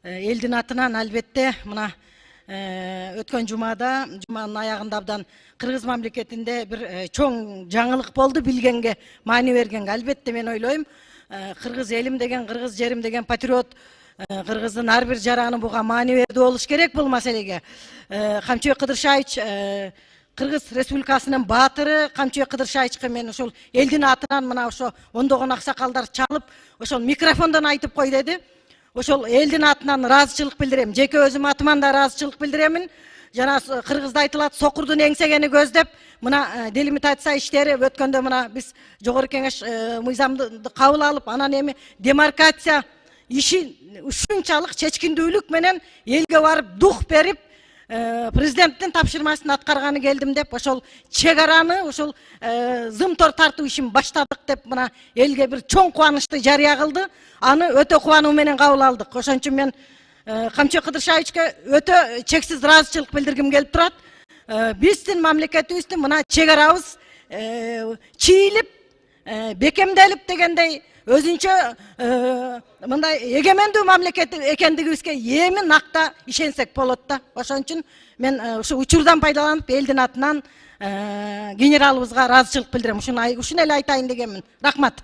Элдин атынан албетте мына өткөн жуманын аягында абдан Кыргыз мамлекетинде бир чоң жаңылык болду, билгенге маани бергенге. Албетте мен ойлойм, кыргыз элим деген, кыргыз жерим деген патриот кыргыздын ар бир жараны буга маани берди болуш керек бул маселеге. Камчыбек Кыдыршаевич Кыргыз Республикасынын баатыры Камчыбек Кыдыршаевичке мен ошол элдин атынан мына ошо ондогон аксакалдар чалып, ошол микрофондон айтып кой деди. Ошол элдин атынан ыраазычылык билдирем. Жеке өзүм атыман да ыраазычылык билдиремин. Жана кыргызда айтылат, сокурдун эңсегени көздөп, мына делимитация иштери өткөндө мына биз жогорку кеңеш мыйзамды кабыл алып, анан эми демаркация иши ушунчалык чечкиндүүлүк менен элге барып дух берип, президенттин тапшырмасын аткарганы келдим деп, ошол чек араны, ошол зымтор тартуу ишин баштадык деп мына элге бир чоң кубанычты жарыя кылды. Аны өтө кубануу менен кабыл алдык. Ошон үчүн мен Камчыбек Кыдыршаевичке өтө чексиз ыраазычылык билдиргим келип турат. Биздин мамлекетибиздин мына чек арабыз чийилип, бекемделип дегендей өзүнчө мындай эгемендүү мамлекет экендигибизге эми накта ишенсек болот да. Ошон үчүн мен ушу учурдан пайдаланып элдин атынан генералыбызга ыраазычылык билдирем. Ушуну эле айтайын дегенмин. Рахмат.